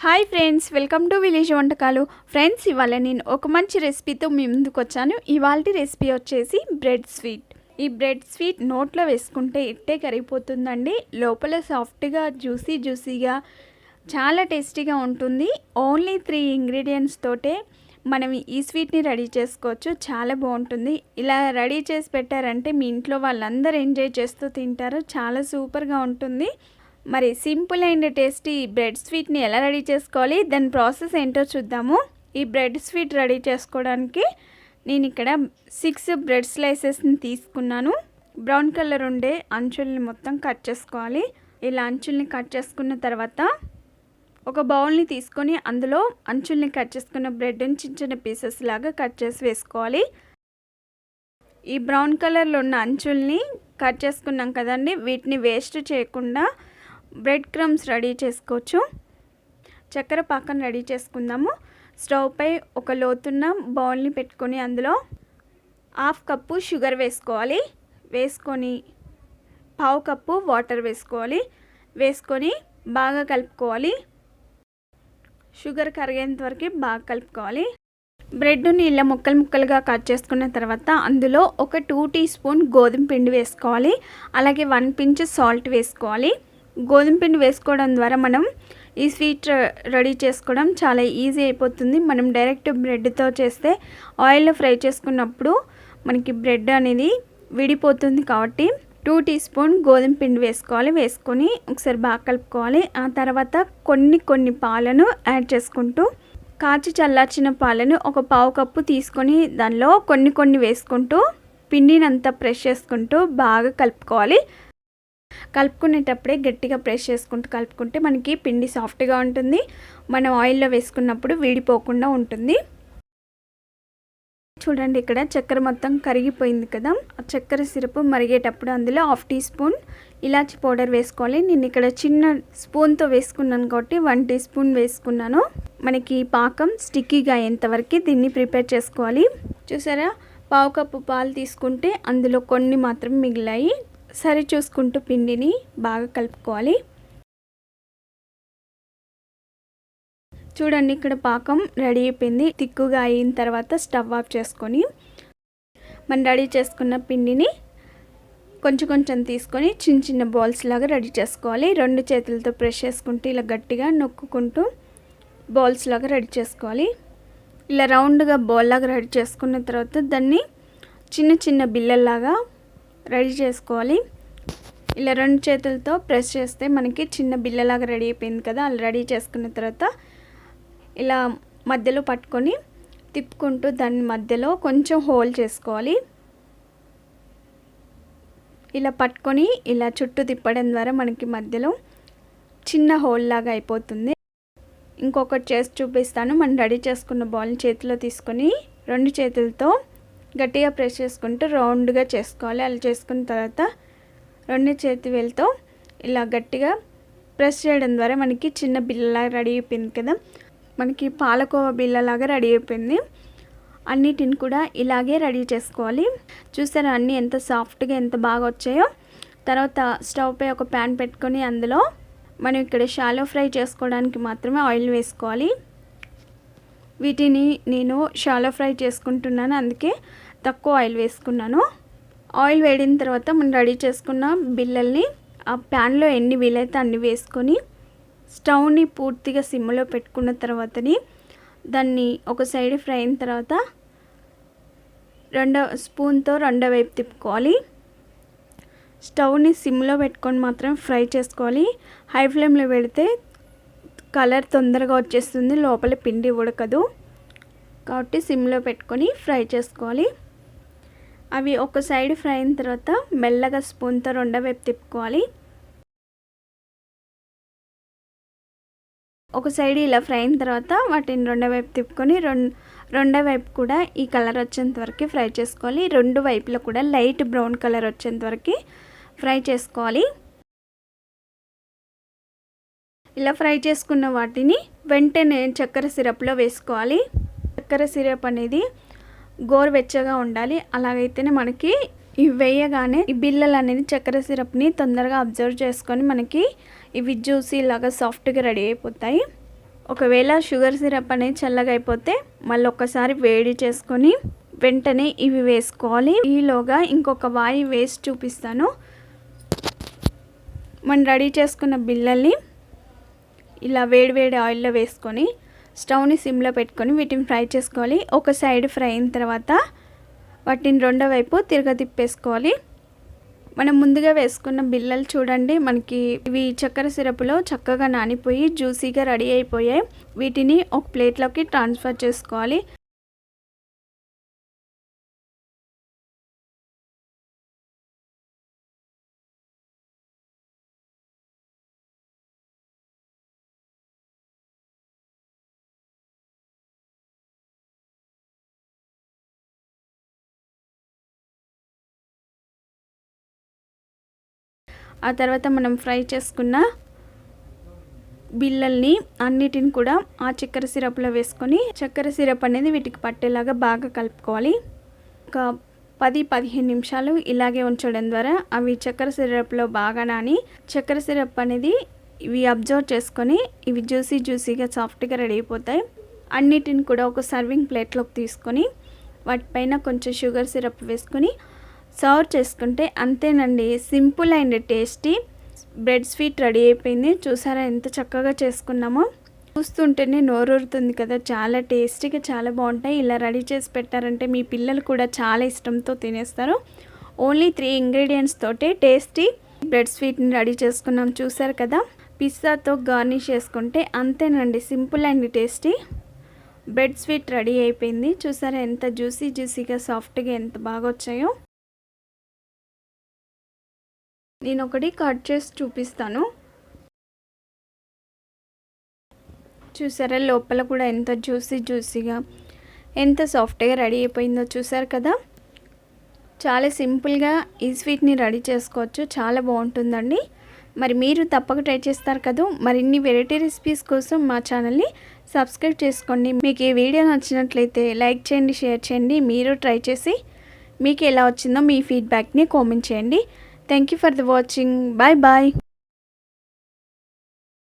Hi friends, welcome to village వంటకాలు. Friends, ఇవాళ నేను ఒక మంచి రెసిపీతో మీ ముందుకు వచ్చాను. ఇవాళ రెసిపీ వచ్చేసి బ్రెడ్ స్వీట్. ఈ బ్రెడ్ స్వీట్ నోట్లో వేసుకుంటే ఇట్టే కరిగిపోతుందండి. లోపల సాఫ్ట్గా జ్యూసీగా చాలా టేస్టీగా ఉంటుంది. ఓన్లీ 3 ఇంగ్రీడియంట్స్ తోటే మనం ఈ స్వీట్ని రెడీ చేసుకోవచ్చు. చాలా బాగుంటుంది. ఇలా రెడీ చేసి పెట్టారంటే మీ ఇంట్లో వాళ్ళందరూ ఎంజాయ్ చేస్తూ తింటారు. చాలా సూపర్గా ఉంటుంది. మరి సింపుల్ అండ్ టేస్టీ బ్రెడ్ స్వీట్ని ఎలా రెడీ చేసుకోవాలి, దాని ప్రాసెస్ ఏంటో చూద్దాము. ఈ బ్రెడ్ స్వీట్ రెడీ చేసుకోవడానికి నేను ఇక్కడ 6 బ్రెడ్ స్లైసెస్ని తీసుకున్నాను. బ్రౌన్ కలర్ ఉండే అంచుల్ని మొత్తం కట్ చేసుకోవాలి. ఇలా అంచుల్ని కట్ చేసుకున్న తర్వాత ఒక బౌల్ని తీసుకొని అందులో అంచుల్ని కట్ చేసుకున్న బ్రెడ్ని చిన్న పీసెస్ లాగా కట్ చేసి వేసుకోవాలి. ఈ బ్రౌన్ కలర్లో ఉన్న అంచుల్ని కట్ చేసుకున్నాం కదండి, వీటిని వేస్ట్ చేయకుండా బ్రెడ్ క్రమ్స్ రెడీ చేసుకోవచ్చు. చక్కెర పాకం రెడీ చేసుకుందాము. స్టవ్ పై ఒక లోతున్న బౌల్ని పెట్టుకొని అందులో 1/2 కప్పు షుగర్ వేసుకోవాలి. వేసుకొని 1/2 కప్పు వాటర్ వేసుకోవాలి. వేసుకొని బాగా కలుపుకోవాలి. షుగర్ కరిగేంత వరకు బాగా కలుపుకోవాలి. బ్రెడ్ని ఇలా ముక్కలుగా కట్ చేసుకున్న తర్వాత అందులో ఒక 2 టీ స్పూన్ గోధుమ పిండి వేసుకోవాలి. అలాగే 1 పించ్ సాల్ట్ వేసుకోవాలి. గోధుమ పిండి వేసుకోవడం ద్వారా మనం ఈ స్వీట్ రెడీ చేసుకోవడం చాలా ఈజీ అయిపోతుంది. మనం డైరెక్ట్ బ్రెడ్తో చేస్తే ఆయిల్లో ఫ్రై చేసుకున్నప్పుడు మనకి బ్రెడ్ అనేది విడిపోతుంది. కాబట్టి 2 టీ స్పూన్ గోధుమ పిండి వేసుకోవాలి. వేసుకొని ఒకసారి బాగా కలుపుకోవాలి. ఆ తర్వాత కొన్ని పాలను యాడ్ చేసుకుంటూ కాచి చల్లార్చిన పాలను ఒక 1/2 కప్పు తీసుకొని దానిలో కొన్ని వేసుకుంటూ పిండిని అంతా ప్రెస్ చేసుకుంటూ బాగా కలుపుకోవాలి. కలుపుకునేటప్పుడే గట్టిగా ప్రెస్ చేసుకుంటూ కలుపుకుంటే మనకి పిండి సాఫ్ట్గా ఉంటుంది. మనం ఆయిల్లో వేసుకున్నప్పుడు వీడిపోకుండా ఉంటుంది. చూడండి, ఇక్కడ చక్కెర మొత్తం కరిగిపోయింది కదా. ఆ చక్కెర సిరప్ మరిగేటప్పుడు అందులో 1/2 టీ స్పూన్ ఇలాచి పౌడర్ వేసుకోవాలి. నేను ఇక్కడ చిన్న స్పూన్తో వేసుకున్నాను కాబట్టి 1 టీ స్పూన్ వేసుకున్నాను. మనకి పాకం స్టిక్కీగా అయ్యేంతవరకు దీన్ని ప్రిపేర్ చేసుకోవాలి. చూసారా, 1/2 కప్పు పాలు తీసుకుంటే అందులో కొన్ని మాత్రం మిగిలాయి. సరి చూసుకుంటూ పిండిని బాగా కలుపుకోవాలి. చూడండి, ఇక్కడ పాకం రెడీ అయిపోయింది. తిక్కుగా అయిన తర్వాత స్టవ్ ఆఫ్ చేసుకొని మనం రెడీ చేసుకున్న పిండిని కొంచెం తీసుకొని చిన్న బాల్స్ లాగా రెడీ చేసుకోవాలి. 2 చేతులతో ప్రెస్ చేసుకుంటూ ఇలా గట్టిగా నొక్కుంటూ బాల్స్ లాగా రెడీ చేసుకోవాలి. ఇలా రౌండ్గా బాల్ లాగా రెడీ చేసుకున్న తర్వాత దాన్ని చిన్న బిల్లల్లాగా రెడీ చేసుకోవాలి. ఇలా 2 చేతులతో ప్రెస్ చేస్తే మనకి చిన్న బిల్లలాగా రెడీ అయిపోయింది కదా. అలా రెడీ చేసుకున్న తర్వాత ఇలా మధ్యలో పట్టుకొని తిప్పుకుంటూ దాని మధ్యలో కొంచెం హోల్ చేసుకోవాలి. ఇలా పట్టుకొని ఇలా చుట్టూ తిప్పడం ద్వారా మనకి మధ్యలో చిన్న హోల్ లాగా అయిపోతుంది. ఇంకొకటి చేసి చూపిస్తాను. మనం రెడీ చేసుకున్న బాల్ని చేతిలో తీసుకొని 2 చేతులతో గట్టిగా ప్రెస్ చేసుకుంటూ రౌండ్గా చేసుకోవాలి. అలా చేసుకున్న తర్వాత 2 చేతి వేలతో ఇలా గట్టిగా ప్రెస్ చేయడం ద్వారా మనకి చిన్న బిల్లలాగా రెడీ అయిపోయింది కదా. మనకి పాలకోవా బిల్లలాగా రెడీ అయిపోయింది. అన్నిటిని కూడా ఇలాగే రెడీ చేసుకోవాలి. చూసారా, అన్నీ ఎంత సాఫ్ట్గా ఎంత బాగా వచ్చాయో. తర్వాత స్టవ్ పై ఒక ప్యాన్ పెట్టుకొని అందులో మనం ఇక్కడ షాలో ఫ్రై చేసుకోవడానికి మాత్రమే ఆయిల్ వేసుకోవాలి. వీటిని నేను షాలో ఫ్రై చేసుకుంటున్నాను, అందుకే తక్కువ ఆయిల్ వేసుకున్నాను. ఆయిల్ వేడిన తర్వాత మనం రెడీ చేసుకున్న బిల్లల్ని ఆ ప్యాన్లో ఎన్ని వీలైతే అన్ని వేసుకొని స్టవ్ని పూర్తిగా సిమ్లో పెట్టుకున్న తర్వాతని దాన్ని ఒక సైడ్ ఫ్రై అయిన తర్వాత స్పూన్తో రెండో వైపు తిప్పుకోవాలి. స్టవ్ని సిమ్లో పెట్టుకొని మాత్రం ఫ్రై చేసుకోవాలి. హై ఫ్లేమ్లో పెడితే కలర్ తొందరగా వచ్చేస్తుంది, లోపల పిండి ఉడకదు. కాబట్టి సిమ్లో పెట్టుకొని ఫ్రై చేసుకోవాలి. అవి ఒక సైడ్ ఫ్రై అయిన తర్వాత మెల్లగా స్పూన్తో రెండో వైపు తిప్పుకోవాలి. ఒక సైడ్ ఇలా ఫ్రై అయిన తర్వాత వాటిని రెండో వైపు తిప్పుకొని రెండో వైపు కూడా ఈ కలర్ వచ్చేంత వరకు ఫ్రై చేసుకోవాలి. 2 వైపులో కూడా లైట్ బ్రౌన్ కలర్ వచ్చేంత వరకు ఫ్రై చేసుకోవాలి. ఇలా ఫ్రై చేసుకున్న వాటిని వెంటనే చక్కెర సిరప్లో వేసుకోవాలి. చక్కెర సిరప్ అనేది గోరువెచ్చగా ఉండాలి. అలాగైతేనే మనకి ఇవి వేయగానే ఈ బిల్లలు అనేది చక్కెర సిరప్ని తొందరగా అబ్జర్వ్ చేసుకొని మనకి ఇవి జ్యూసీ లాగా సాఫ్ట్గా రెడీ అయిపోతాయి. ఒకవేళ షుగర్ సిరప్ అనేది చల్లగా అయిపోతే మళ్ళీ ఒక్కసారి వేడి చేసుకొని వెంటనే ఇవి వేసుకోవాలి. ఈలోగా ఇంకొక వాయి వేసి చూపిస్తాను. మనం రెడీ చేసుకున్న బిళ్ళల్ని ఇలా వేడివేడి ఆయిల్లో వేసుకొని స్టవ్ని సిమ్లో పెట్టుకొని వీటిని ఫ్రై చేసుకోవాలి. ఒక సైడ్ ఫ్రై అయిన తర్వాత వాటిని రెండో వైపు తిప్పేసుకోవాలి. మనం ముందుగా వేసుకున్న బిళ్ళలు చూడండి, మనకి ఇవి చక్కెర సిరప్లో చక్కగా నానిపోయి జ్యూసీగా రెడీ అయిపోయాయి. వీటిని ఒక ప్లేట్లోకి ట్రాన్స్ఫర్ చేసుకోవాలి. ఆ తర్వాత మనం ఫ్రై చేసుకున్న బిళ్ళల్ని అన్నిటిని కూడా ఆ చక్కెర సిరప్లో వేసుకొని చక్కెర సిరప్ అనేది వీటికి పట్టేలాగా బాగా కలుపుకోవాలి. ఒక 10-15 నిమిషాలు ఇలాగే ఉంచడం ద్వారా అవి చక్కెర సిరప్లో బాగా నాని చక్కెర సిరప్ అనేది ఇవి అబ్జర్వ్ చేసుకొని ఇవి జ్యూసీగా సాఫ్ట్గా రెడీ అయిపోతాయి. అన్నిటిని కూడా ఒక సర్వింగ్ ప్లేట్లోకి తీసుకొని వాటిపైన కొంచెం షుగర్ సిరప్ వేసుకొని సర్వ్ చేసుకుంటే అంతేనండి, simple and tasty bread sweet ready అయిపోయింది. చూసారా ఎంత చక్కగా చేసుకున్నామో, చూస్తుంటేనే నోరూరుతుంది కదా. చాలా టేస్టీగా చాలా బాగుంటాయి. ఇలా రెడీ చేసి పెట్టారంటే మీ పిల్లలు కూడా చాలా ఇష్టంతో తినేస్తారు. ఓన్లీ 3 ఇంగ్రీడియంట్స్ తోటే టేస్టీ బ్రెడ్ స్వీట్ని రెడీ చేసుకున్నాం. చూసారు కదా, పిస్తాతో గార్నిష్ చేసుకుంటే అంతేనండి, simple and tasty bread sweet ready అయిపోయింది. చూసారా ఎంత జ్యూసీగా సాఫ్ట్గా ఎంత బాగా వచ్చాయో. నేను ఒకటి కట్ చేసి చూపిస్తాను. చూసారా లోపల కూడా ఎంత జ్యూసీగా ఎంత సాఫ్ట్గా రెడీ అయిపోయిందో చూసారు కదా. చాలా సింపుల్గా ఈ స్వీట్ని రెడీ చేసుకోవచ్చు, చాలా బాగుంటుందండి. మరి మీరు తప్పక ట్రై చేస్తారు కదా. మరిన్ని వెరైటీ రెసిపీస్ కోసం మా ఛానల్ని సబ్స్క్రైబ్ చేసుకోండి. మీకు ఈ వీడియో నచ్చినట్లయితే లైక్ చేయండి, షేర్ చేయండి. మీరు ట్రై చేసి మీకు ఎలా వచ్చిందో మీ ఫీడ్బ్యాక్ని కామెంట్ చేయండి. Thank you for the watching. Bye bye.